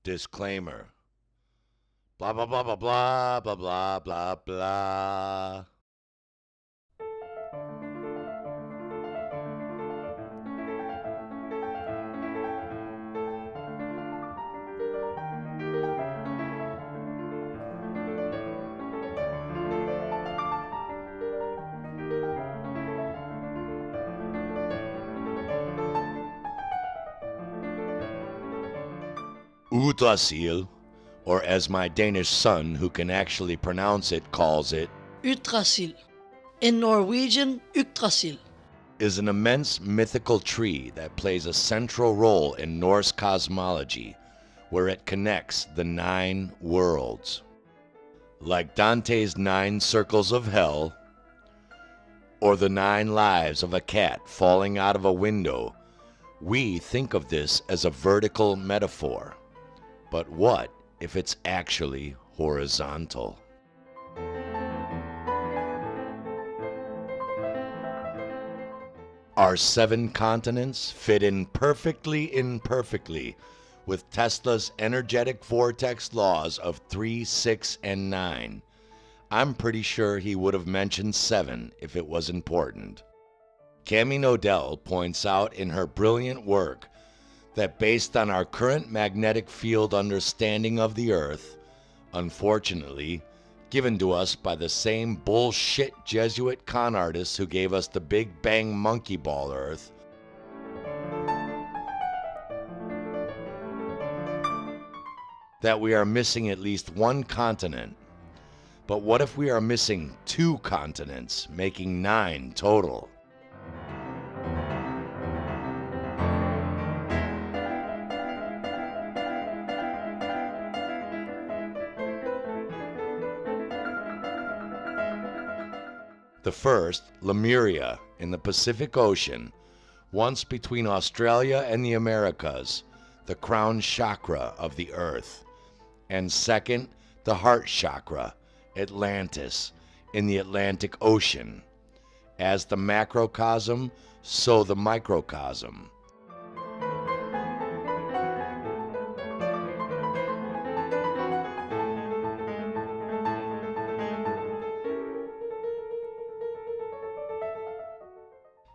Disclaimer. Blah, blah, blah, blah, blah, blah, blah, blah, blah. Yggdrasil, or as my Danish son who can actually pronounce it calls it, Yggdrasil. In Norwegian, Yggdrasil. is an immense mythical tree that plays a central role in Norse cosmology, where it connects the 9 worlds. Like Dante's 9 circles of hell, or the 9 lives of a cat falling out of a window, we think of this as a vertical metaphor. But what if it's actually horizontal? Our 7 continents fit in imperfectly with Tesla's energetic vortex laws of 3, 6, and 9. I'm pretty sure he would have mentioned 7 if it was important. Cami Nodell points out in her brilliant work that based on our current magnetic field understanding of the Earth, unfortunately, given to us by the same bullshit Jesuit con artists who gave us the Big Bang monkey ball Earth, that we are missing at least 1 continent. But what if we are missing 2 continents, making 9 total? The first, Lemuria, in the Pacific Ocean, once between Australia and the Americas, the crown chakra of the Earth. And second, the heart chakra, Atlantis, in the Atlantic Ocean. As the macrocosm, so the microcosm.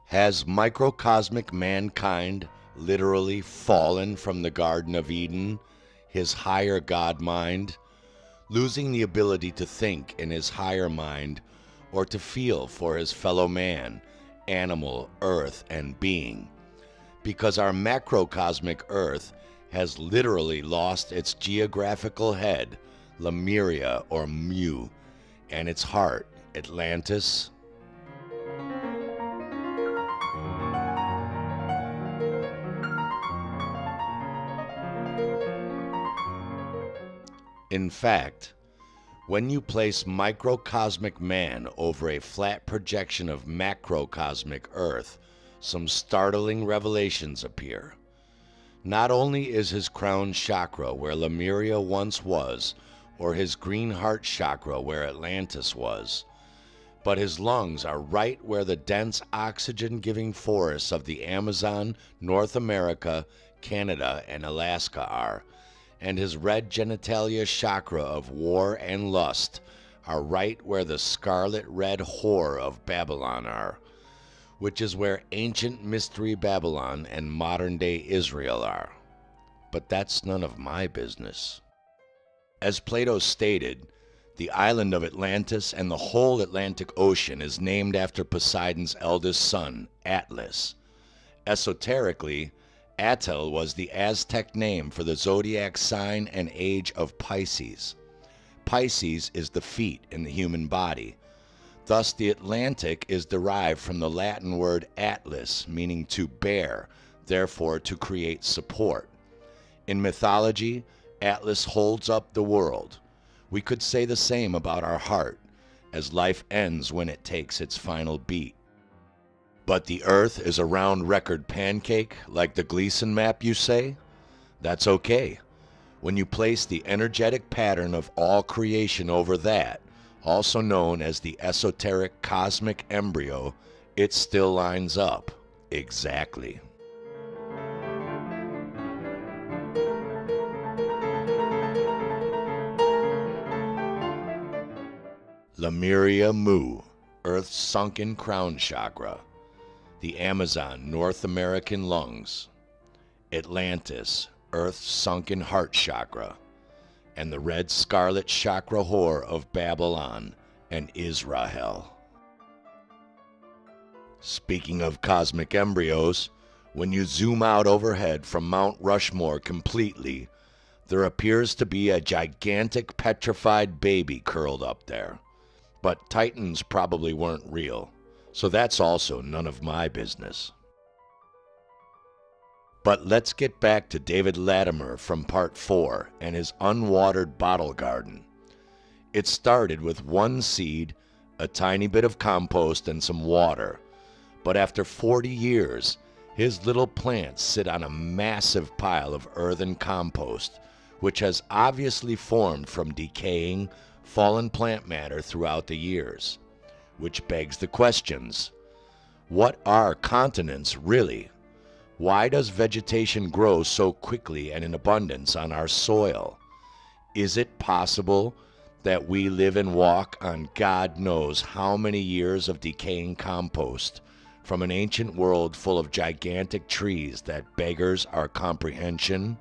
Has microcosmic mankind literally fallen from the Garden of Eden, his higher God mind, losing the ability to think in his higher mind or to feel for his fellow man, animal, earth, and being, because our macrocosmic Earth has literally lost its geographical head, Lemuria or Mu, and its heart, Atlantis? In fact, when you place microcosmic man over a flat projection of macrocosmic Earth, some startling revelations appear. Not only is his crown chakra where Lemuria once was, or his green heart chakra where Atlantis was, but his lungs are right where the dense oxygen-giving forests of the Amazon, North America, Canada, and Alaska are, and his red genitalia chakra of war and lust are right where the scarlet red whore of Babylon are, which is where ancient mystery Babylon and modern day Israel are. But that's none of my business. As Plato stated, the island of Atlantis and the whole Atlantic Ocean is named after Poseidon's eldest son, Atlas. Esoterically, Atl was the Aztec name for the zodiac sign and age of Pisces. Pisces is the feet in the human body. Thus, the Atlantic is derived from the Latin word atlas, meaning to bear, therefore to create support. In mythology, Atlas holds up the world. We could say the same about our heart, as life ends when it takes its final beat. But the Earth is a round record pancake, like the Gleason map, you say? That's okay. When you place the energetic pattern of all creation over that, also known as the esoteric cosmic embryo, it still lines up. Exactly. Lemuria Mu, Earth's sunken crown chakra. The Amazon, North American lungs. Atlantis, Earth's sunken heart chakra. And the red scarlet chakra whore of Babylon and Israel. Speaking of cosmic embryos, when you zoom out overhead from Mount Rushmore completely, there appears to be a gigantic petrified baby curled up there. But Titans probably weren't real, so that's also none of my business. But let's get back to David Latimer from Part 4 and his unwatered bottle garden. It started with one seed, a tiny bit of compost, and some water. But after 40 years, his little plants sit on a massive pile of earthen compost, which has obviously formed from decaying, fallen plant matter throughout the years. Which begs the questions. What are continents really? Why does vegetation grow so quickly and in abundance on our soil? Is it possible that we live and walk on God knows how many years of decaying compost from an ancient world full of gigantic trees that beggars our comprehension?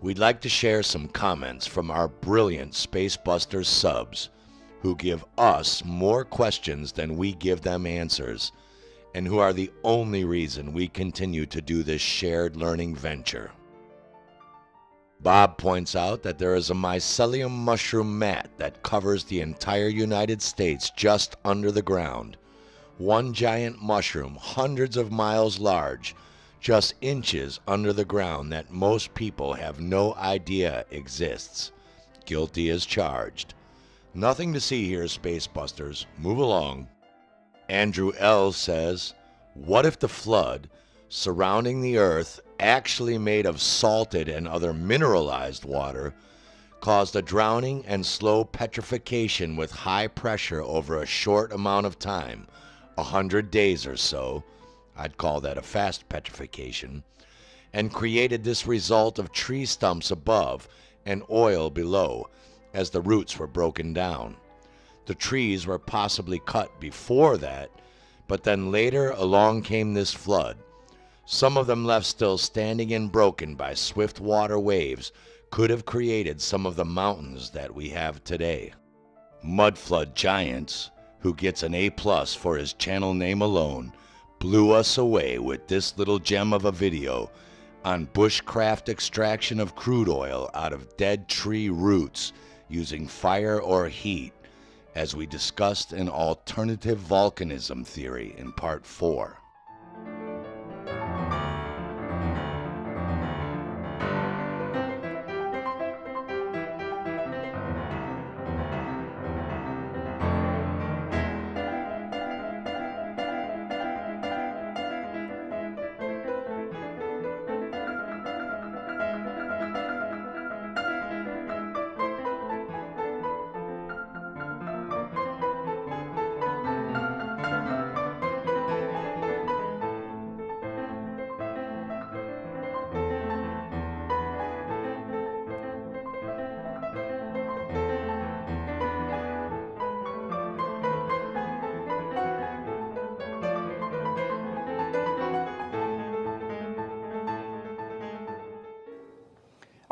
We'd like to share some comments from our brilliant Spacebusters subs who give us more questions than we give them answers, and who are the only reason we continue to do this shared learning venture. Bob points out that there is a mycelium mushroom mat that covers the entire United States just under the ground. One giant mushroom, hundreds of miles large, just inches under the ground, that most people have no idea exists. Guilty as charged. Nothing to see here, Spacebusters. Move along. Andrew L. says, what if the flood surrounding the Earth, actually made of salted and other mineralized water, caused a drowning and slow petrification with high pressure over a short amount of time, 100 days or so, I'd call that a fast petrification, and created this result of tree stumps above and oil below as the roots were broken down. The trees were possibly cut before that, but then later along came this flood. Some of them left still standing and broken by swift water waves could have created some of the mountains that we have today. Mudflood Giants, who gets an A+ for his channel name alone, blew us away with this little gem of a video on bushcraft extraction of crude oil out of dead tree roots using fire or heat, as we discussed an alternative volcanism theory in Part 4.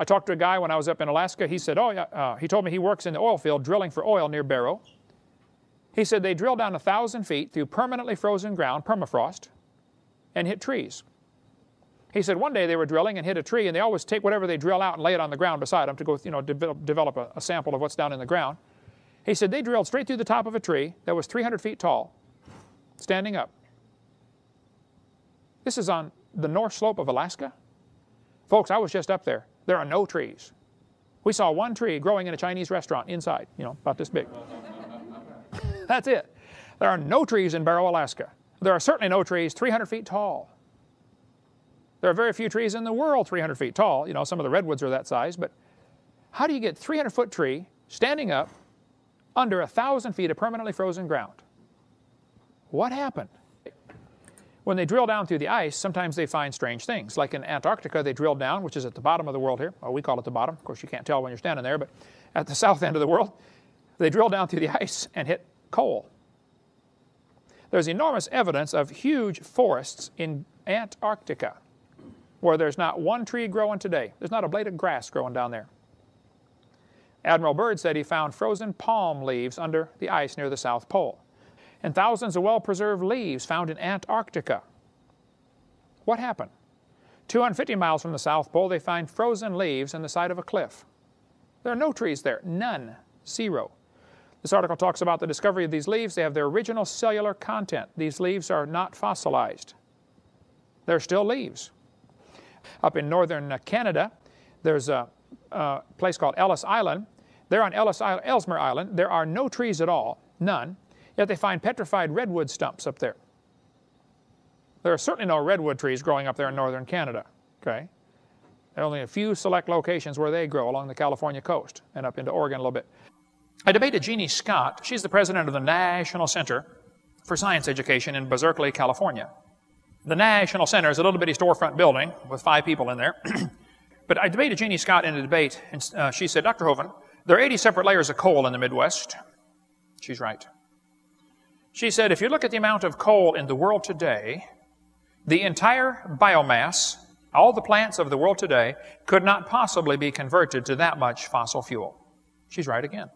I talked to a guy when I was up in Alaska. He said, oh, yeah, he told me he works in the oil field drilling for oil near Barrow. He said they drill down 1,000 feet through permanently frozen ground, permafrost, and hit trees. He said one day they were drilling and hit a tree, and they always take whatever they drill out and lay it on the ground beside them to go, develop a sample of what's down in the ground. He said they drilled straight through the top of a tree that was 300 feet tall, standing up. This is on the north slope of Alaska. Folks, I was just up there. There are no trees. We saw one tree growing in a Chinese restaurant inside, about this big. That's it. There are no trees in Barrow, Alaska. There are certainly no trees 300 feet tall. There are very few trees in the world 300 feet tall. Some of the redwoods are that size, but how do you get 300-foot tree standing up under 1,000 feet of permanently frozen ground? What happened? When they drill down through the ice, sometimes they find strange things. Like in Antarctica, they drilled down, which is at the bottom of the world here. Well, we call it the bottom. Of course, you can't tell when you're standing there, but at the south end of the world, they drilled down through the ice and hit coal. There's enormous evidence of huge forests in Antarctica where there's not one tree growing today. There's not a blade of grass growing down there. Admiral Byrd said he found frozen palm leaves under the ice near the South Pole, and thousands of well-preserved leaves found in Antarctica. What happened? 250 miles from the South Pole, they find frozen leaves in the side of a cliff. There are no trees there, none, zero. This article talks about the discovery of these leaves. They have their original cellular content. These leaves are not fossilized. They're still leaves. Up in northern Canada, there's a place called Ellis Island. There on Ellesmere Island, there are no trees at all, none. Yet they find petrified redwood stumps up there. There are certainly no redwood trees growing up there in northern Canada, okay? There are only a few select locations where they grow along the California coast and up into Oregon a little bit. I debated Jeannie Scott. She's the president of the National Center for Science Education in Berkeley, California. The National Center is a little bitty storefront building with 5 people in there. But I debated Jeannie Scott in a debate, and she said, Dr. Hovind, there are 80 separate layers of coal in the Midwest. She's right. She said, if you look at the amount of coal in the world today, the entire biomass, all the plants of the world today, could not possibly be converted to that much fossil fuel. She's right again.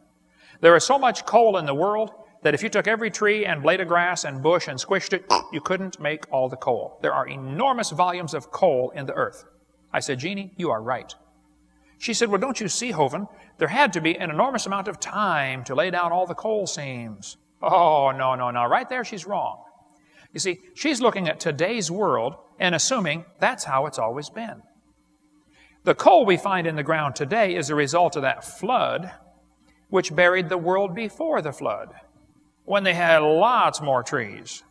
There is so much coal in the world that if you took every tree and blade of grass and bush and squished it, you couldn't make all the coal. There are enormous volumes of coal in the earth. I said, Jeannie, you are right. She said, well, don't you see, Hovind, there had to be an enormous amount of time to lay down all the coal seams. Oh, no, no, no. Right there, she's wrong. You see, she's looking at today's world and assuming that's how it's always been. The coal we find in the ground today is a result of that flood, which buried the world before the flood, when they had lots more trees.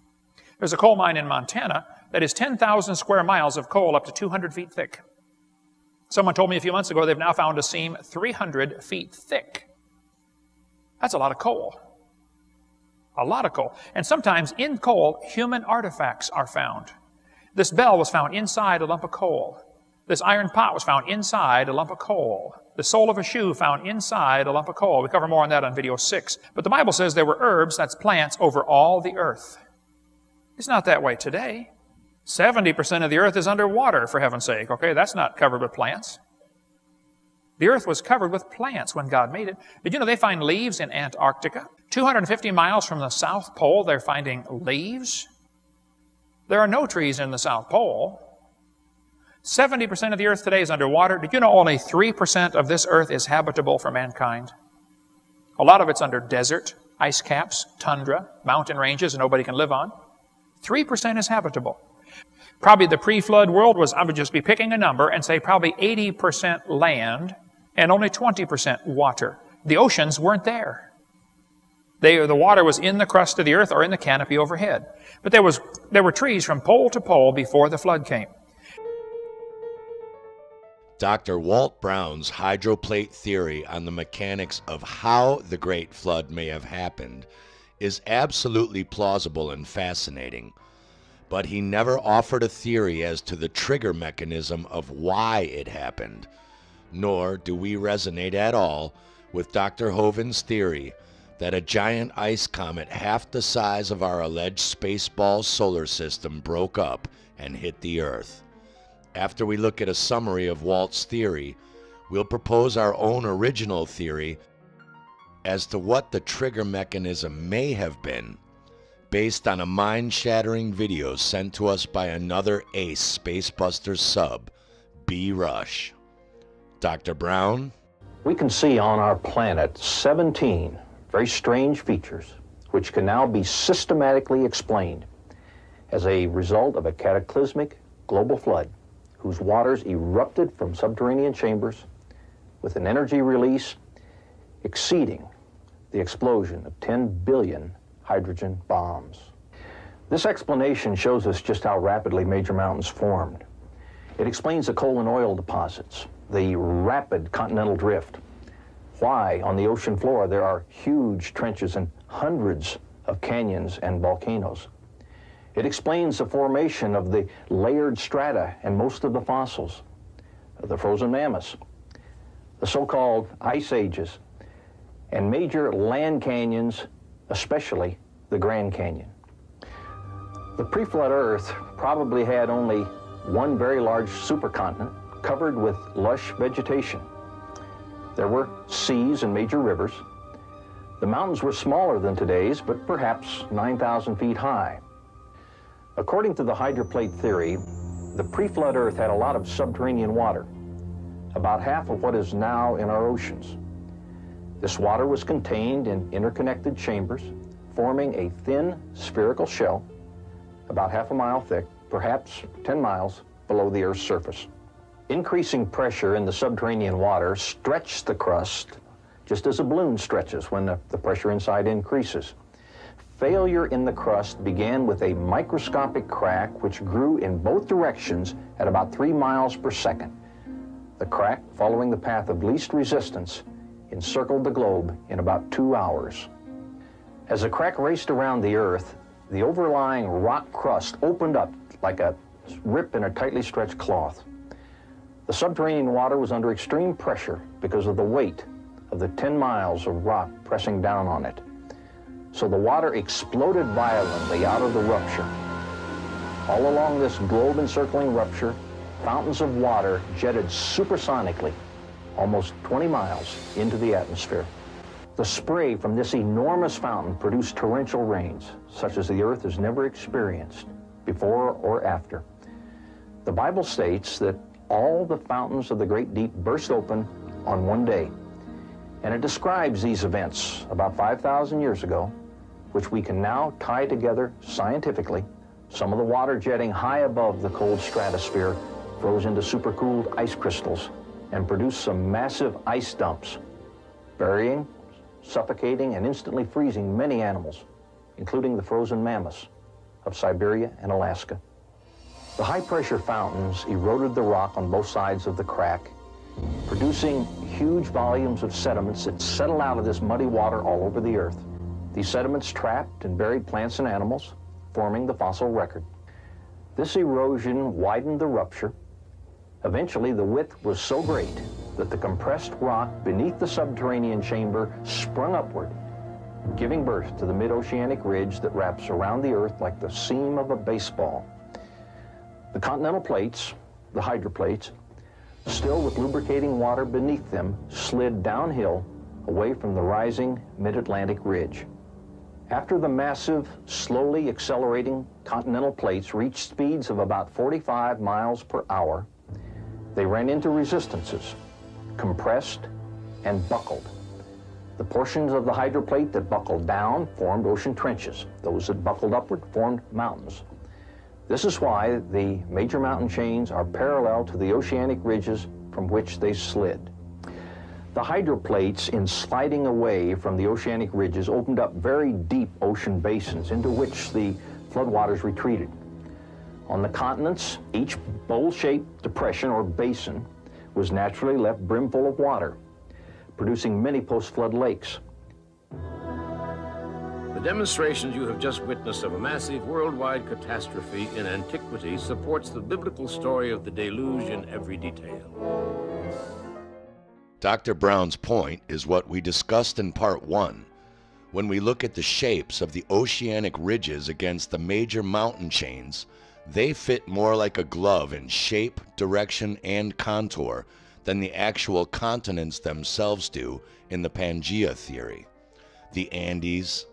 There's a coal mine in Montana that is 10,000 square miles of coal up to 200 feet thick. Someone told me a few months ago they've now found a seam 300 feet thick. That's a lot of coal. A lot of coal. And sometimes in coal, human artifacts are found. This bell was found inside a lump of coal. This iron pot was found inside a lump of coal. The sole of a shoe found inside a lump of coal. We cover more on that on video 6. But the Bible says there were herbs, that's plants, over all the earth. It's not that way today. 70% of the earth is underwater, for heaven's sake. Okay, that's not covered with plants. The earth was covered with plants when God made it. Did you know they find leaves in Antarctica? 250 miles from the South Pole, they're finding leaves. There are no trees in the South Pole. 70% of the earth today is underwater. Did you know only 3% of this earth is habitable for mankind? A lot of it's under desert, ice caps, tundra, mountain ranges that nobody can live on. 3% is habitable. Probably the pre-flood world was, I would just be picking a number and say probably 80% land and only 20% water. The oceans weren't there. The water was in the crust of the earth or in the canopy overhead. But there were trees from pole to pole before the flood came. Dr. Walt Brown's hydroplate theory on the mechanics of how the Great Flood may have happened is absolutely plausible and fascinating, but he never offered a theory as to the trigger mechanism of why it happened, nor do we resonate at all with Dr. Hovind's theory that a giant ice comet half the size of our alleged Spaceball solar system broke up and hit the Earth. After we look at a summary of Walt's theory, we'll propose our own original theory as to what the trigger mechanism may have been, based on a mind-shattering video sent to us by another ace Spacebuster sub, B. Rush. Dr. Brown? We can see on our planet 17 very strange features which can now be systematically explained as a result of a cataclysmic global flood whose waters erupted from subterranean chambers with an energy release exceeding the explosion of 10 billion hydrogen bombs. This explanation shows us just how rapidly major mountains formed. It explains the coal and oil deposits, the rapid continental drift, why on the ocean floor there are huge trenches and hundreds of canyons and volcanoes. It explains the formation of the layered strata and most of the fossils, the frozen mammoths, the so-called ice ages, and major land canyons, especially the Grand Canyon. The pre-flood Earth probably had only one very large supercontinent covered with lush vegetation. There were seas and major rivers. The mountains were smaller than today's, but perhaps 9,000 feet high. According to the hydroplate theory, the pre-flood Earth had a lot of subterranean water, about half of what is now in our oceans. This water was contained in interconnected chambers, forming a thin spherical shell, about half a mile thick, perhaps 10 miles below the Earth's surface. Increasing pressure in the subterranean water stretched the crust, just as a balloon stretches when the pressure inside increases. Failure in the crust began with a microscopic crack which grew in both directions at about 3 miles per second. The crack, following the path of least resistance, encircled the globe in about 2 hours. As the crack raced around the Earth, the overlying rock crust opened up like a rip in a tightly stretched cloth. The subterranean water was under extreme pressure because of the weight of the 10 miles of rock pressing down on it. So the water exploded violently out of the rupture. All along this globe-encircling rupture, fountains of water jetted supersonically, almost 20 miles into the atmosphere. The spray from this enormous fountain produced torrential rains, such as the Earth has never experienced before or after. The Bible states that all the fountains of the great deep burst open on one day. And it describes these events about 5,000 years ago, which we can now tie together scientifically. Some of the water jetting high above the cold stratosphere froze into supercooled ice crystals and produced some massive ice dumps, burying, suffocating, and instantly freezing many animals, including the frozen mammoths of Siberia and Alaska. The high-pressure fountains eroded the rock on both sides of the crack, producing huge volumes of sediments that settled out of this muddy water all over the Earth. These sediments trapped and buried plants and animals, forming the fossil record. This erosion widened the rupture. Eventually, the width was so great that the compressed rock beneath the subterranean chamber sprung upward, giving birth to the mid-oceanic ridge that wraps around the Earth like the seam of a baseball. The continental plates, the hydroplates, still with lubricating water beneath them, slid downhill away from the rising mid-Atlantic ridge. After the massive, slowly accelerating continental plates reached speeds of about 45 miles per hour, they ran into resistances, compressed, and buckled. The portions of the hydroplate that buckled down formed ocean trenches. Those that buckled upward formed mountains. This is why the major mountain chains are parallel to the oceanic ridges from which they slid. The hydroplates, in sliding away from the oceanic ridges, opened up very deep ocean basins into which the floodwaters retreated. On the continents, each bowl-shaped depression or basin was naturally left brimful of water, producing many post-flood lakes. The demonstrations you have just witnessed of a massive worldwide catastrophe in antiquity supports the biblical story of the deluge in every detail. Dr. Brown's point is what we discussed in part 1. When we look at the shapes of the oceanic ridges against the major mountain chains, they fit more like a glove in shape, direction, and contour than the actual continents themselves do in the Pangea theory. The Andes,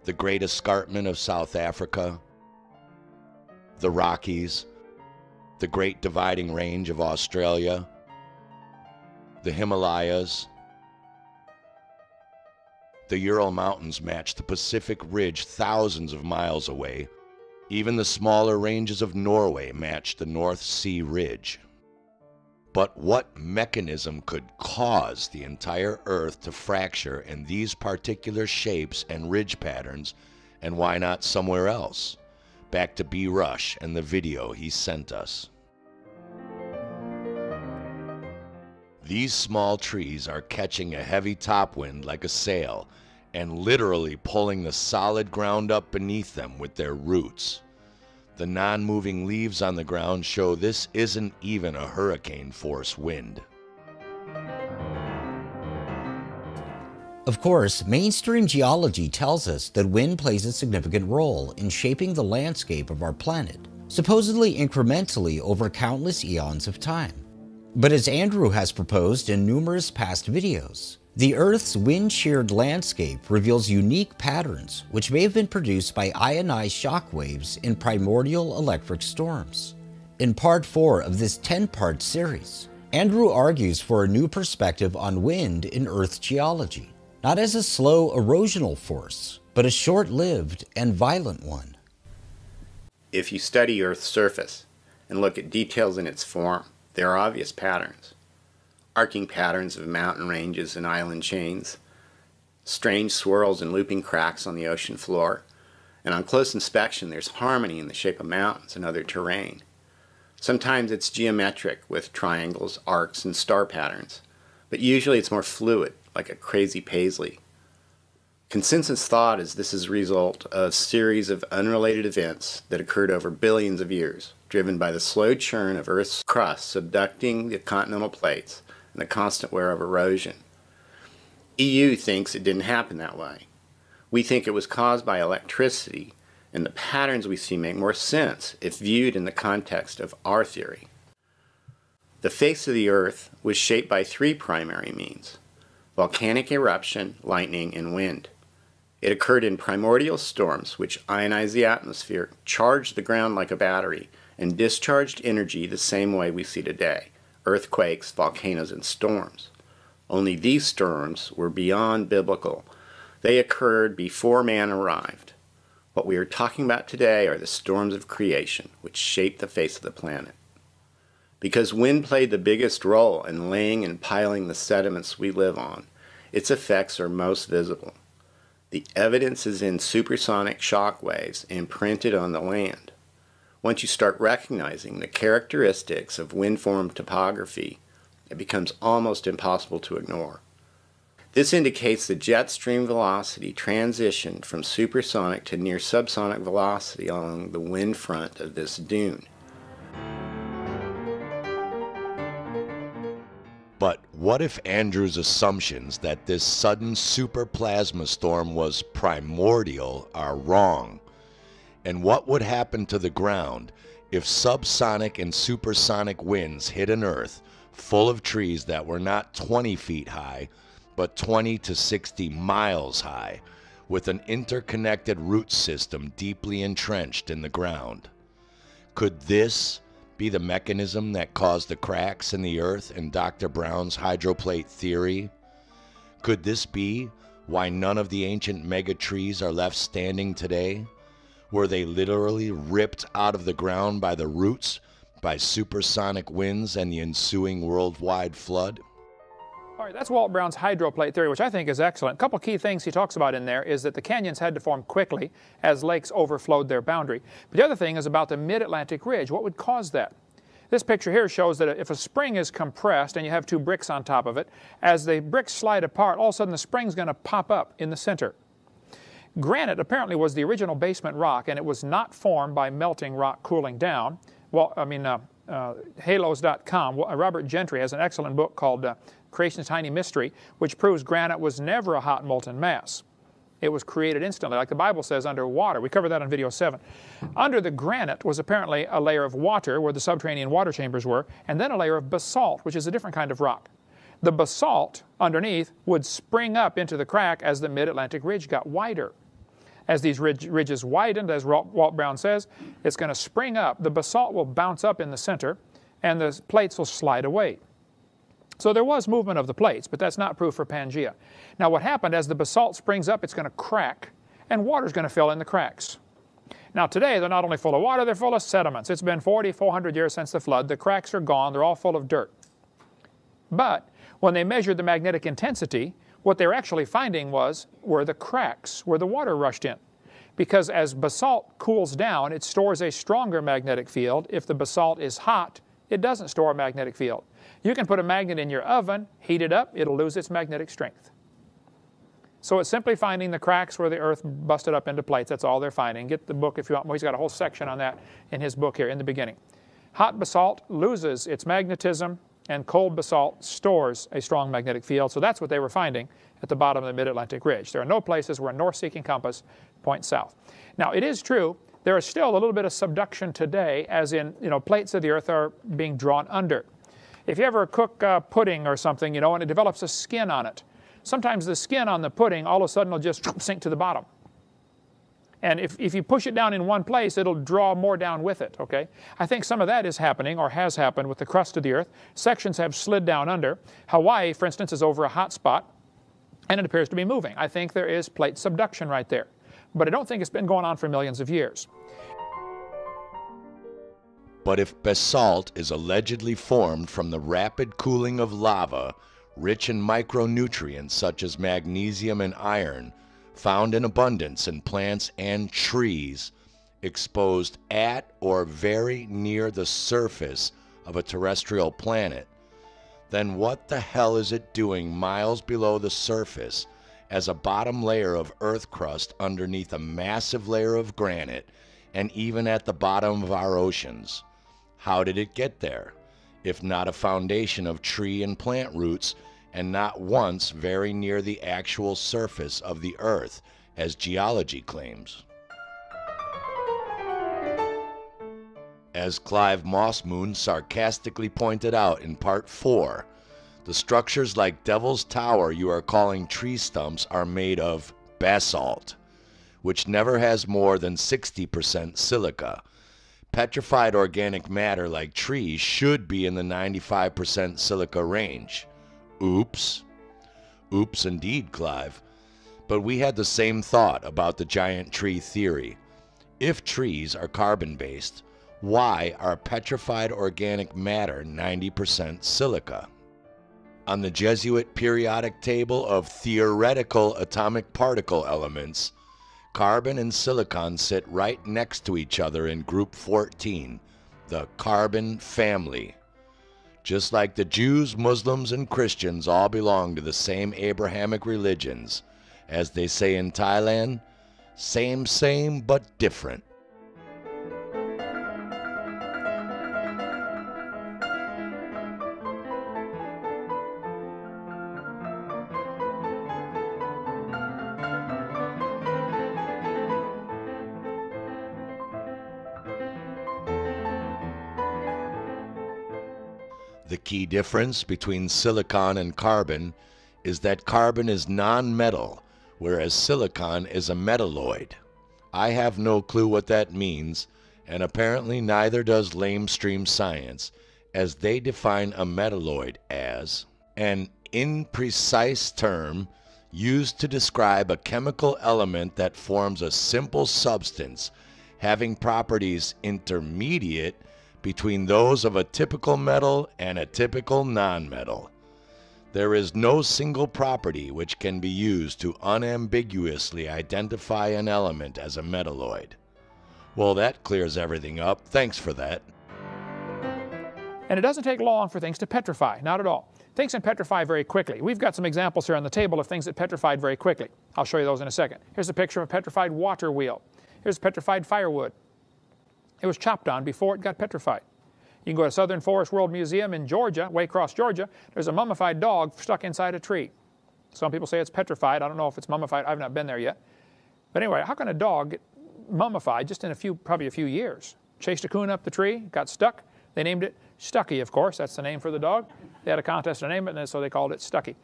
the Great Escarpment of South Africa, the Rockies, the Great Dividing Range of Australia, the Himalayas. The Ural Mountains match the Pacific Ridge thousands of miles away. Even the smaller ranges of Norway match the North Sea Ridge. But what mechanism could cause the entire Earth to fracture in these particular shapes and ridge patterns, and why not somewhere else? Back to B. Rush and the video he sent us. These small trees are catching a heavy top wind like a sail, and literally pulling the solid ground up beneath them with their roots. The non-moving leaves on the ground show this isn't even a hurricane-force wind. Of course, mainstream geology tells us that wind plays a significant role in shaping the landscape of our planet, supposedly incrementally over countless eons of time. But as Andrew has proposed in numerous past videos, the Earth's wind-sheared landscape reveals unique patterns which may have been produced by ionized shock waves in primordial electric storms. In part 4 of this 10-part series, Andrew argues for a new perspective on wind in Earth geology, not as a slow erosional force, but a short-lived and violent one. If you study Earth's surface and look at details in its form, there are obvious patterns. Arcing patterns of mountain ranges and island chains, strange swirls and looping cracks on the ocean floor, and on close inspection there's harmony in the shape of mountains and other terrain. Sometimes it's geometric with triangles, arcs, and star patterns, but usually it's more fluid, like a crazy paisley. Consensus thought is this is a result of a series of unrelated events that occurred over billions of years, driven by the slow churn of Earth's crust subducting the continental plates and the constant wear of erosion. EU thinks it didn't happen that way. We think it was caused by electricity, and the patterns we see make more sense if viewed in the context of our theory. The face of the Earth was shaped by 3 primary means: volcanic eruption, lightning, and wind. It occurred in primordial storms which ionized the atmosphere, charged the ground like a battery, and discharged energy the same way we see today: earthquakes, volcanoes, and storms. Only these storms were beyond biblical. They occurred before man arrived. What we are talking about today are the storms of creation, which shaped the face of the planet. Because wind played the biggest role in laying and piling the sediments we live on, its effects are most visible. The evidence is in supersonic shock waves imprinted on the land. Once you start recognizing the characteristics of wind-formed topography, it becomes almost impossible to ignore. This indicates the jet stream velocity transitioned from supersonic to near subsonic velocity along the wind front of this dune. But what if Andrew's assumptions that this sudden superplasma storm was primordial are wrong? And what would happen to the ground if subsonic and supersonic winds hit an Earth full of trees that were not 20 feet high, but 20 to 60 miles high, with an interconnected root system deeply entrenched in the ground? Could this be the mechanism that caused the cracks in the Earth in Dr. Brown's hydroplate theory? Could this be why none of the ancient megatrees are left standing today? Were they literally ripped out of the ground by the roots, by supersonic winds and the ensuing worldwide flood? All right, that's Walt Brown's hydroplate theory, which I think is excellent. A couple key things he talks about in there is that the canyons had to form quickly as lakes overflowed their boundary. But the other thing is about the mid-Atlantic ridge. What would cause that? This picture here shows that if a spring is compressed and you have 2 bricks on top of it, as the bricks slide apart, all of a sudden the spring's going to pop up in the center. Granite apparently was the original basement rock, and it was not formed by melting rock cooling down. Well, Halos.com, Robert Gentry has an excellent book called Creation's Tiny Mystery, which proves granite was never a hot molten mass. It was created instantly, like the Bible says, under water. We covered that on video 7. Under the granite was apparently a layer of water where the subterranean water chambers were, and then a layer of basalt, which is a different kind of rock. The basalt underneath would spring up into the crack as the mid-Atlantic ridge got wider. As these ridges widened, as Walt Brown says, it's going to spring up. The basalt will bounce up in the center, and the plates will slide away. So there was movement of the plates, but that's not proof for Pangaea. Now what happened, as the basalt springs up, it's going to crack, and water's going to fill in the cracks. Now today, they're not only full of water, they're full of sediments. It's been 400 years since the flood. The cracks are gone. They're all full of dirt. But when they measured the magnetic intensity, what they were actually finding were the cracks where the water rushed in. Because as basalt cools down, it stores a stronger magnetic field. If the basalt is hot, it doesn't store a magnetic field. You can put a magnet in your oven, heat it up, it'll lose its magnetic strength. So it's simply finding the cracks where the earth busted up into plates. That's all they're finding. Get the book if you want more. He's got a whole section on that in his book here in the beginning. Hot basalt loses its magnetism, and cold basalt stores a strong magnetic field. So that's what they were finding at the bottom of the Mid-Atlantic Ridge. There are no places where a north-seeking compass points south. Now, it is true there is still a little bit of subduction today, as in, plates of the earth are being drawn under. If you ever cook pudding or something, and it develops a skin on it, sometimes the skin on the pudding all of a sudden will just sink to the bottom. And if you push it down in one place, it'll draw more down with it, okay? I think some of that is happening or has happened with the crust of the earth. Sections have slid down under. Hawaii, for instance, is over a hot spot, and it appears to be moving. I think there is plate subduction right there. But I don't think it's been going on for millions of years. But if basalt is allegedly formed from the rapid cooling of lava, rich in micronutrients such as magnesium and iron, found in abundance in plants and trees, exposed at or very near the surface of a terrestrial planet, then what the hell is it doing miles below the surface as a bottom layer of earth crust underneath a massive layer of granite and even at the bottom of our oceans? How did it get there, if not a foundation of tree and plant roots, and not once very near the actual surface of the earth, as geology claims? As Clive Mossmoon sarcastically pointed out in Part 4, the structures like Devil's Tower you are calling tree stumps are made of basalt, which never has more than 60% silica. Petrified organic matter like trees should be in the 95% silica range. Oops. Oops indeed, Clive. But we had the same thought about the giant tree theory. If trees are carbon-based, why are petrified organic matter 90% silica? On the Jesuit periodic table of theoretical atomic particle elements, carbon and silicon sit right next to each other in group 14, the carbon family. Just like the Jews, Muslims, and Christians all belong to the same Abrahamic religions. As they say in Thailand, same, but different. The key difference between silicon and carbon is that carbon is non-metal, whereas silicon is a metalloid. I have no clue what that means, and apparently neither does lamestream science, as they define a metalloid as an imprecise term used to describe a chemical element that forms a simple substance having properties intermediate between those of a typical metal and a typical nonmetal. There is no single property which can be used to unambiguously identify an element as a metalloid. Well, that clears everything up. Thanks for that. And it doesn't take long for things to petrify, not at all. Things can petrify very quickly. We've got some examples here on the table of things that petrified very quickly. I'll show you those in a second. Here's a picture of a petrified water wheel. Here's petrified firewood. It was chopped on before it got petrified. You can go to Southern Forest World Museum in Georgia, Waycross, Georgia. There's a mummified dog stuck inside a tree. Some people say it's petrified. I don't know if it's mummified. I've not been there yet. But anyway, how can a dog get mummified just in probably a few years? Chased a coon up the tree, got stuck. They named it Stucky, of course. That's the name for the dog. They had a contest to name it, and so they called it Stucky.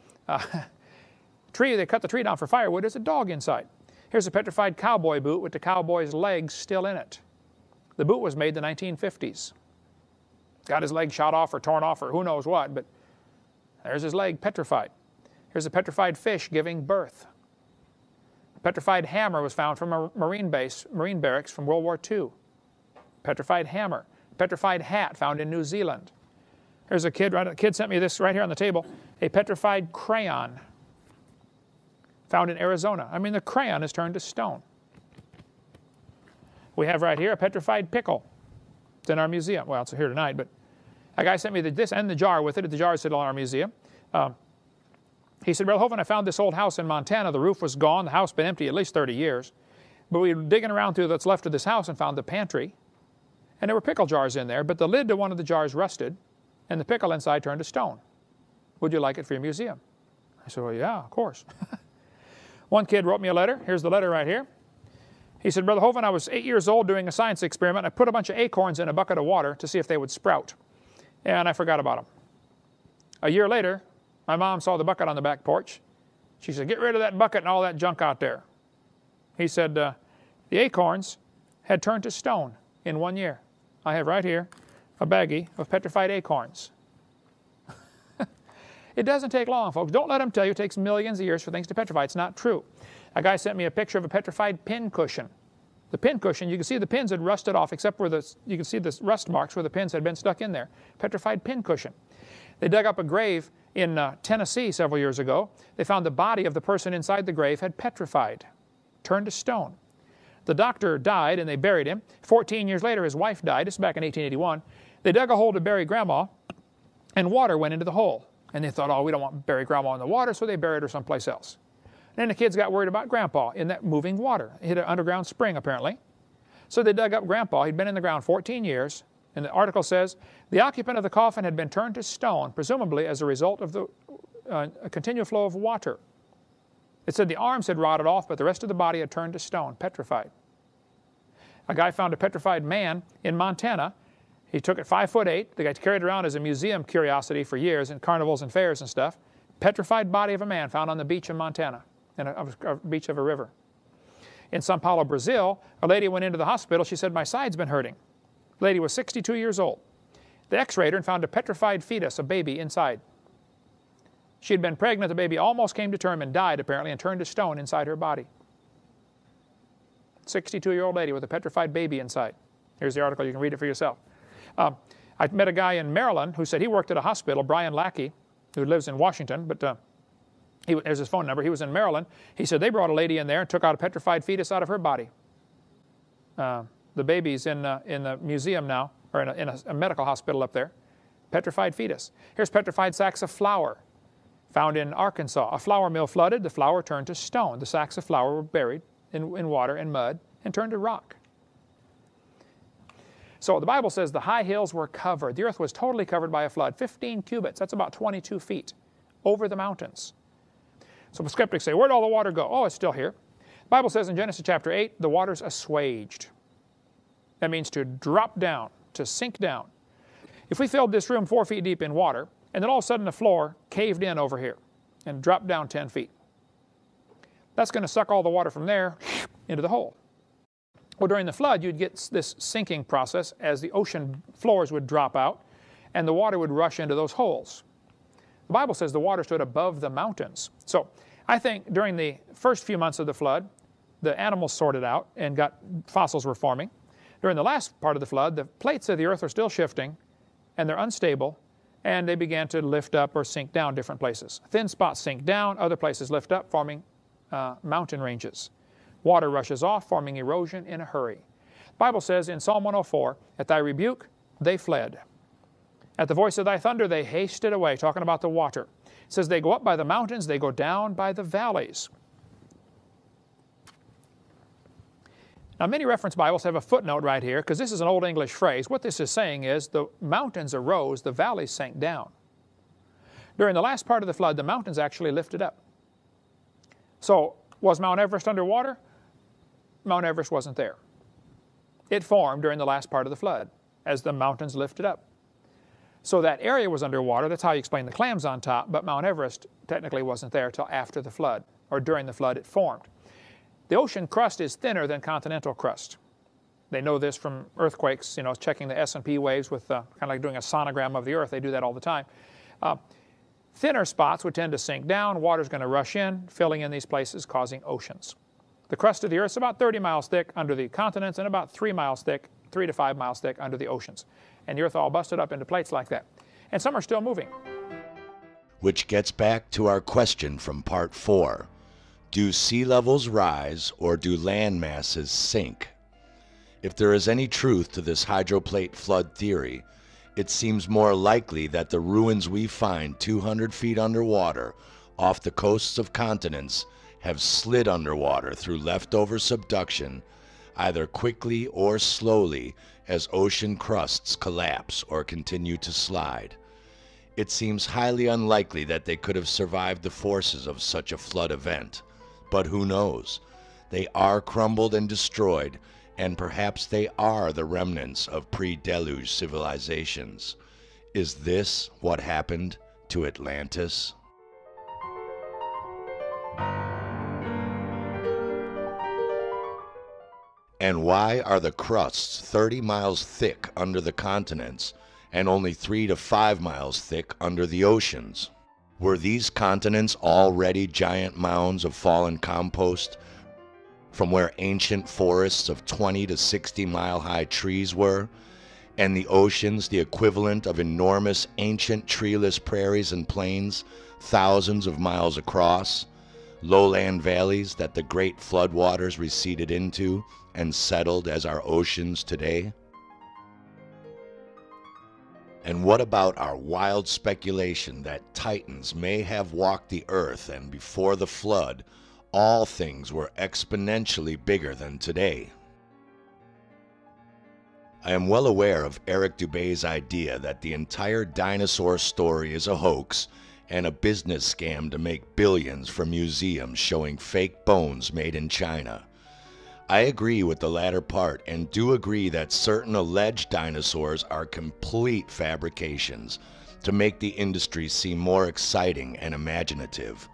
They cut the tree down for firewood. There's a dog inside. Here's a petrified cowboy boot with the cowboy's legs still in it. The boot was made in the 1950s. Got his leg shot off or torn off or who knows what, but there's his leg petrified. Here's a petrified fish giving birth. A petrified hammer was found from a Marine barracks from World War II. Petrified hammer. Petrified hat found in New Zealand. Here's a kid sent me this right here on the table, a petrified crayon found in Arizona. I mean, the crayon is turned to stone. We have right here a petrified pickle. It's in our museum. Well, it's here tonight, but a guy sent me this and the jar with it. The jar is still in our museum. He said, Brother Hovind, I found this old house in Montana. The roof was gone. The house had been empty at least 30 years. But we were digging around through what's left of this house and found the pantry. And there were pickle jars in there, but the lid to one of the jars rusted, and the pickle inside turned to stone. Would you like it for your museum? I said, well, yeah, of course. One kid wrote me a letter. Here's the letter right here. He said, Brother Hovind, I was 8 years old doing a science experiment. I put a bunch of acorns in a bucket of water to see if they would sprout. And I forgot about them. A year later, my mom saw the bucket on the back porch. She said, get rid of that bucket and all that junk out there. He said, the acorns had turned to stone in 1 year. I have right here a baggie of petrified acorns. It doesn't take long, folks. Don't let them tell you it takes millions of years for things to petrify. It's not true. A guy sent me a picture of a petrified pin cushion. The pin cushion, you can see the pins had rusted off except where you can see the rust marks where the pins had been stuck in there. Petrified pin cushion. They dug up a grave in Tennessee several years ago. They found the body of the person inside the grave had petrified, turned to stone. The doctor died and they buried him. 14 years later, his wife died. This is back in 1881. They dug a hole to bury Grandma, and water went into the hole. And they thought, oh, we don't want to bury Grandma in the water, so they buried her someplace else. Then the kids got worried about Grandpa in that moving water. It hit an underground spring, apparently. So they dug up Grandpa. He'd been in the ground 14 years. And the article says, the occupant of the coffin had been turned to stone, presumably as a result of the continual flow of water. It said the arms had rotted off, but the rest of the body had turned to stone, petrified. A guy found a petrified man in Montana. He took it 5'8". The guy carried it around as a museum curiosity for years in carnivals and fairs and stuff. Petrified body of a man found on the beach in Montana, in a beach of a river. In Sao Paulo, Brazil, a lady went into the hospital. She said, my side's been hurting. The lady was 62 years old. They x-rayed her and found a petrified fetus, a baby, inside. She had been pregnant. The baby almost came to term and died, apparently, and turned to stone inside her body. 62-year-old lady with a petrified baby inside. Here's the article. You can read it for yourself. I met a guy in Maryland who said he worked at a hospital, Brian Lackey, who lives in Washington, but there's his phone number. He was in Maryland. He said they brought a lady in there and took out a petrified fetus out of her body. The baby's in the museum now, or in a medical hospital up there. Petrified fetus. Here's petrified sacks of flour found in Arkansas. A flour mill flooded. The flour turned to stone. The sacks of flour were buried in water and mud and turned to rock. So the Bible says the high hills were covered. The earth was totally covered by a flood. 15 cubits, that's about 22 feet, over the mountains. So the skeptics say, where'd all the water go? Oh, it's still here. The Bible says in Genesis chapter 8, the waters assuaged. That means to drop down, to sink down. If we filled this room 4 feet deep in water, and then all of a sudden the floor caved in over here and dropped down 10 feet, that's going to suck all the water from there into the hole. Well, during the flood, you'd get this sinking process as the ocean floors would drop out and the water would rush into those holes. The Bible says the water stood above the mountains. So I think during the first few months of the flood, the animals sorted out and fossils were forming. During the last part of the flood, the plates of the earth are still shifting and they're unstable, and they began to lift up or sink down different places. Thin spots sink down, other places lift up, forming mountain ranges. Water rushes off, forming erosion in a hurry. The Bible says in Psalm 104, at thy rebuke, they fled. At the voice of thy thunder, they hasted away, talking about the water. It says they go up by the mountains, they go down by the valleys. Now, many reference Bibles have a footnote right here, because this is an Old English phrase. What this is saying is the mountains arose, the valleys sank down. During the last part of the flood, the mountains actually lifted up. So, was Mount Everest underwater? Mount Everest wasn't there. It formed during the last part of the flood as the mountains lifted up. So that area was underwater. That's how you explain the clams on top, but Mount Everest technically wasn't there until after the flood, or during the flood it formed. The ocean crust is thinner than continental crust. They know this from earthquakes, checking the S&P waves with kind of like doing a sonogram of the earth. They do that all the time. Thinner spots would tend to sink down. Water's going to rush in, filling in these places, causing oceans. The crust of the earth is about 30 miles thick under the continents and about 3 miles thick, 3 to 5 miles thick under the oceans. And the earth all busted up into plates like that. And some are still moving. Which gets back to our question from part 4. Do sea levels rise or do land masses sink? If there is any truth to this hydroplate flood theory, it seems more likely that the ruins we find 200 feet underwater off the coasts of continents have slid underwater through leftover subduction, either quickly or slowly as ocean crusts collapse or continue to slide. It seems highly unlikely that they could have survived the forces of such a flood event. But who knows? They are crumbled and destroyed, and perhaps they are the remnants of pre-deluge civilizations. Is this what happened to Atlantis? And why are the crusts 30 miles thick under the continents and only 3 to 5 miles thick under the oceans? Were these continents already giant mounds of fallen compost from where ancient forests of 20 to 60 mile high trees were, and the oceans the equivalent of enormous ancient treeless prairies and plains thousands of miles across, lowland valleys that the great floodwaters receded into and settled as our oceans today? And what about our wild speculation that titans may have walked the earth and before the flood, all things were exponentially bigger than today? I am well aware of Eric Dubay's idea that the entire dinosaur story is a hoax and a business scam to make billions for museums showing fake bones made in China. I agree with the latter part and do agree that certain alleged dinosaurs are complete fabrications to make the industry seem more exciting and imaginative.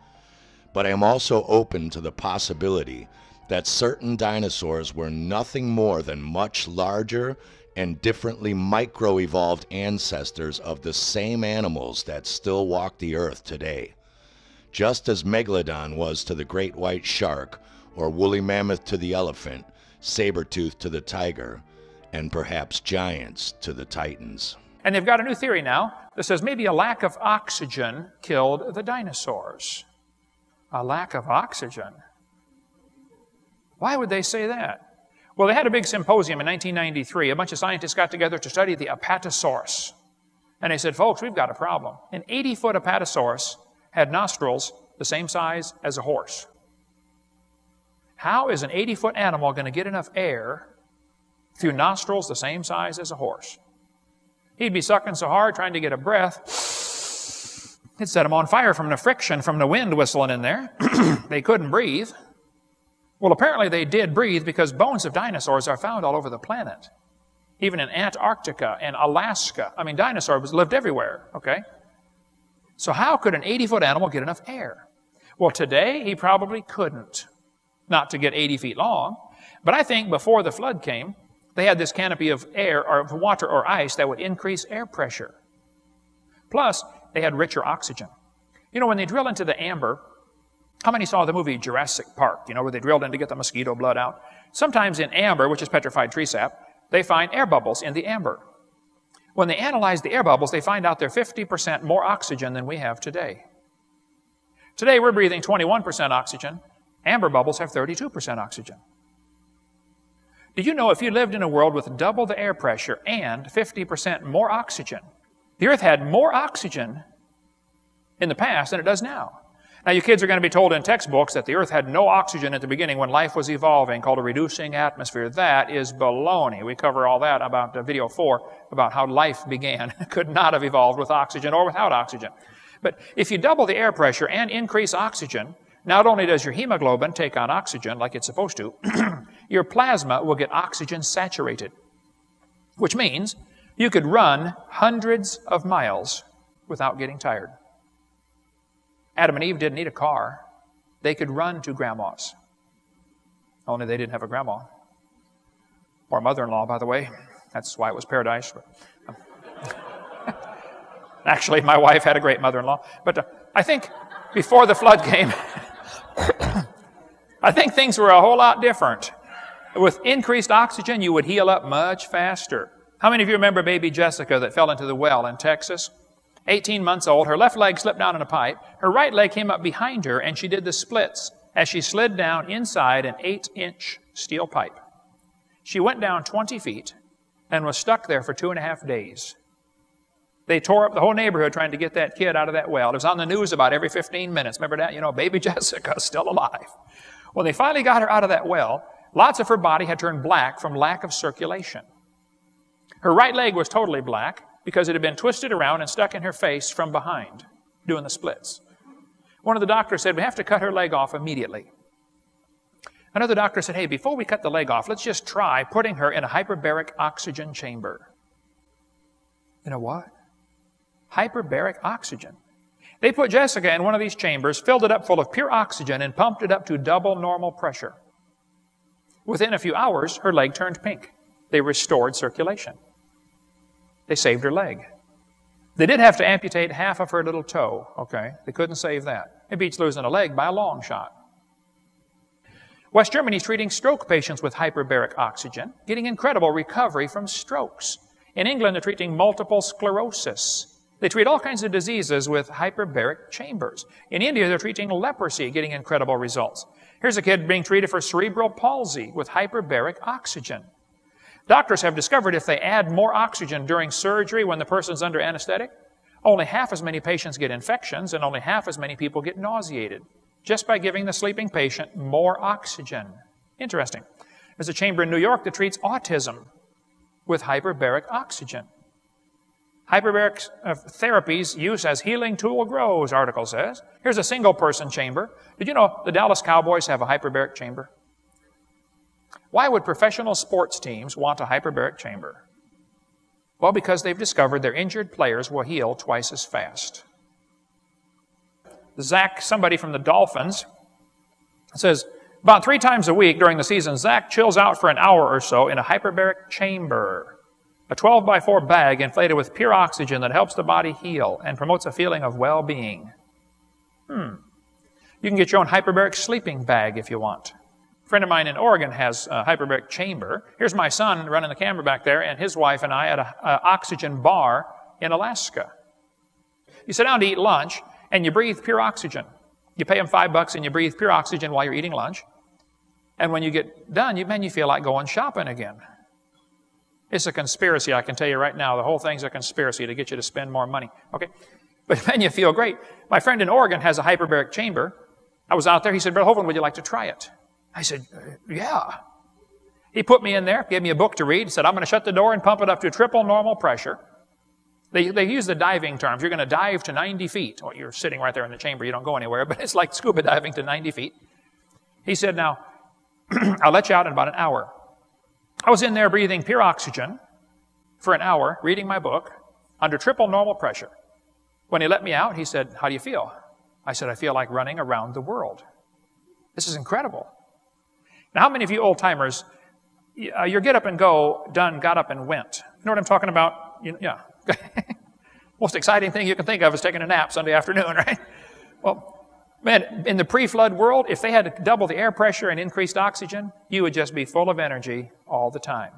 But I am also open to the possibility that certain dinosaurs were nothing more than much larger and differently micro-evolved ancestors of the same animals that still walk the earth today. Just as Megalodon was to the great white shark, or woolly mammoth to the elephant, saber-tooth to the tiger, and perhaps giants to the titans. And they've got a new theory now that says maybe a lack of oxygen killed the dinosaurs. A lack of oxygen. Why would they say that? Well, they had a big symposium in 1993. A bunch of scientists got together to study the Apatosaurus. And they said, folks, we've got a problem. An 80-foot Apatosaurus had nostrils the same size as a horse. How is an 80-foot animal going to get enough air through nostrils the same size as a horse? He'd be sucking so hard trying to get a breath, it'd set him on fire from the friction from the wind whistling in there. They couldn't breathe. Well, apparently they did breathe because bones of dinosaurs are found all over the planet. Even in Antarctica and Alaska. I mean, dinosaurs lived everywhere, okay? So how could an 80-foot animal get enough air? Well, today he probably couldn't. Not to get 80 feet long, but I think before the flood came, they had this canopy of air or of water or ice that would increase air pressure. Plus, they had richer oxygen. You know, when they drill into the amber, how many saw the movie Jurassic Park, you know, where they drilled in to get the mosquito blood out? Sometimes in amber, which is petrified tree sap, they find air bubbles in the amber. When they analyze the air bubbles, they find out they're 50% more oxygen than we have today. Today, we're breathing 21% oxygen. Amber bubbles have 32% oxygen. Did you know if you lived in a world with double the air pressure and 50% more oxygen, the Earth had more oxygen in the past than it does now? Now, you kids are going to be told in textbooks that the Earth had no oxygen at the beginning when life was evolving, called a reducing atmosphere. That is baloney. We cover all that about video 4, about how life began. It could not have evolved with oxygen or without oxygen. But if you double the air pressure and increase oxygen, not only does your hemoglobin take on oxygen like it's supposed to, your plasma will get oxygen saturated, which means you could run hundreds of miles without getting tired. Adam and Eve didn't need a car. They could run to grandma's. Only they didn't have a grandma. Or mother-in-law, by the way. That's why it was paradise. Actually, my wife had a great mother-in-law. But I think before the flood came, I think things were a whole lot different. With increased oxygen, you would heal up much faster. How many of you remember baby Jessica that fell into the well in Texas? 18 months old, her left leg slipped down in a pipe, her right leg came up behind her, and she did the splits as she slid down inside an 8-inch steel pipe. She went down 20 feet and was stuck there for 2.5 days. They tore up the whole neighborhood trying to get that kid out of that well. It was on the news about every 15 minutes. Remember that? You know, baby Jessica's still alive. When they finally got her out of that well, lots of her body had turned black from lack of circulation. Her right leg was totally black because it had been twisted around and stuck in her face from behind, doing the splits. One of the doctors said, we have to cut her leg off immediately. Another doctor said, hey, before we cut the leg off, let's just try putting her in a hyperbaric oxygen chamber. You know what? Hyperbaric oxygen. They put Jessica in one of these chambers, filled it up full of pure oxygen, and pumped it up to double normal pressure. Within a few hours, her leg turned pink. They restored circulation. They saved her leg. They did have to amputate half of her little toe, okay? They couldn't save that. It beats losing a leg by a long shot. West Germany is treating stroke patients with hyperbaric oxygen, getting incredible recovery from strokes. In England, they're treating multiple sclerosis. They treat all kinds of diseases with hyperbaric chambers. In India, they're treating leprosy, getting incredible results. Here's a kid being treated for cerebral palsy with hyperbaric oxygen. Doctors have discovered if they add more oxygen during surgery when the person's under anesthetic, only half as many patients get infections and only half as many people get nauseated, just by giving the sleeping patient more oxygen. Interesting. There's a chamber in New York that treats autism with hyperbaric oxygen. Hyperbaric therapy's use as healing tool grows, article says. Here's a single-person chamber. Did you know the Dallas Cowboys have a hyperbaric chamber? Why would professional sports teams want a hyperbaric chamber? Well, because they've discovered their injured players will heal twice as fast. Zach, somebody from the Dolphins, says, about 3 times a week during the season, Zach chills out for an hour or so in a hyperbaric chamber, a 12-by-4 bag inflated with pure oxygen that helps the body heal and promotes a feeling of well-being. You can get your own hyperbaric sleeping bag if you want. A friend of mine in Oregon has a hyperbaric chamber. Here's my son running the camera back there, and his wife and I at an oxygen bar in Alaska. You sit down to eat lunch, and you breathe pure oxygen. You pay them $5 and you breathe pure oxygen while you're eating lunch. And when you get done, you feel like going shopping again. It's a conspiracy, I can tell you right now. The whole thing's a conspiracy to get you to spend more money. Okay? But then you feel great. My friend in Oregon has a hyperbaric chamber. I was out there. He said, Brother Hovland, would you like to try it? I said, yeah. He put me in there, gave me a book to read, said, I'm going to shut the door and pump it up to triple normal pressure. They use the diving terms. You're going to dive to 90 feet. Well, you're sitting right there in the chamber. You don't go anywhere, but it's like scuba diving to 90 feet. He said, now, I'll let you out in about an hour. I was in there breathing pure oxygen for an hour, reading my book, under triple normal pressure. When he let me out, he said, how do you feel? I said, I feel like running around the world. This is incredible. Now, how many of you old-timers, your get up and go, done, got up and went? You know what I'm talking about? Yeah. Most exciting thing you can think of is taking a nap Sunday afternoon, right? Well, man, in the pre-flood world, if they had to double the air pressure and increased oxygen, you would just be full of energy all the time.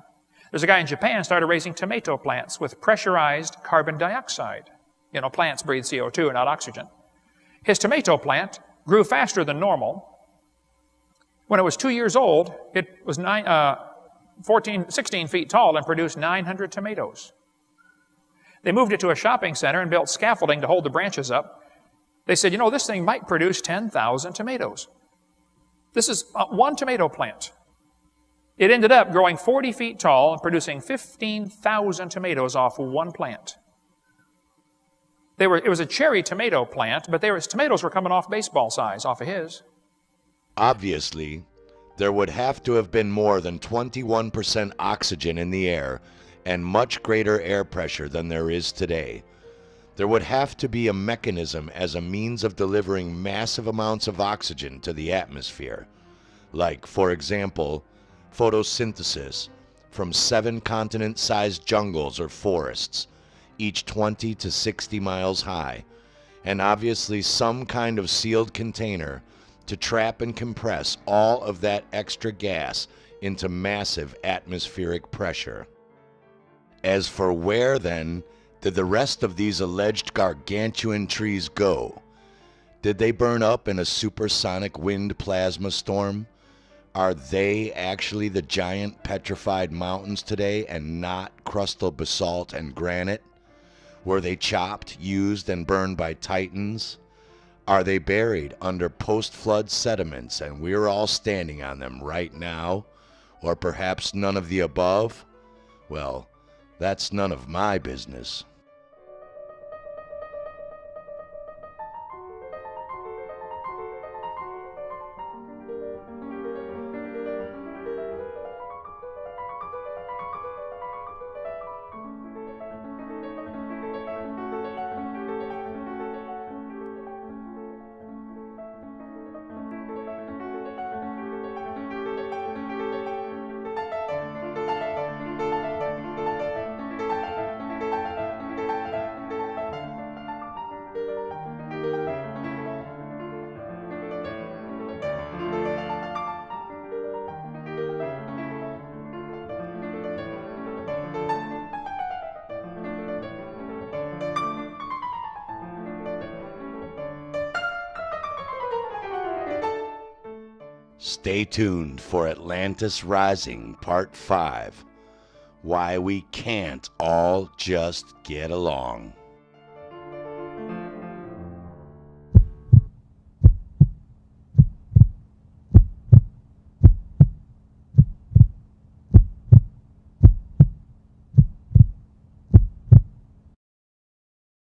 There's a guy in Japan started raising tomato plants with pressurized carbon dioxide. You know, plants breathe CO2 and not oxygen. His tomato plant grew faster than normal. When it was 2 years old, it was 16 feet tall and produced 900 tomatoes. They moved it to a shopping center and built scaffolding to hold the branches up. They said, you know, this thing might produce 10,000 tomatoes. This is one tomato plant. It ended up growing 40 feet tall and producing 15,000 tomatoes off one plant. It was a cherry tomato plant, but tomatoes were coming off baseball size off of his. Obviously, there would have to have been more than 21% oxygen in the air and much greater air pressure than there is today. There would have to be a mechanism as a means of delivering massive amounts of oxygen to the atmosphere, like, for example, photosynthesis from 7-continent-sized jungles or forests, each 20 to 60 miles high, and obviously some kind of sealed container to trap and compress all of that extra gas into massive atmospheric pressure. As for where, then, did the rest of these alleged gargantuan trees go? Did they burn up in a supersonic wind plasma storm? Are they actually the giant petrified mountains today and not crustal basalt and granite? Were they chopped, used, and burned by titans? Are they buried under post-flood sediments and we're all standing on them right now? Or perhaps none of the above? Well, that's none of my business. Stay tuned for Atlantis Rising Part 5, Why We Can't All Just Get Along.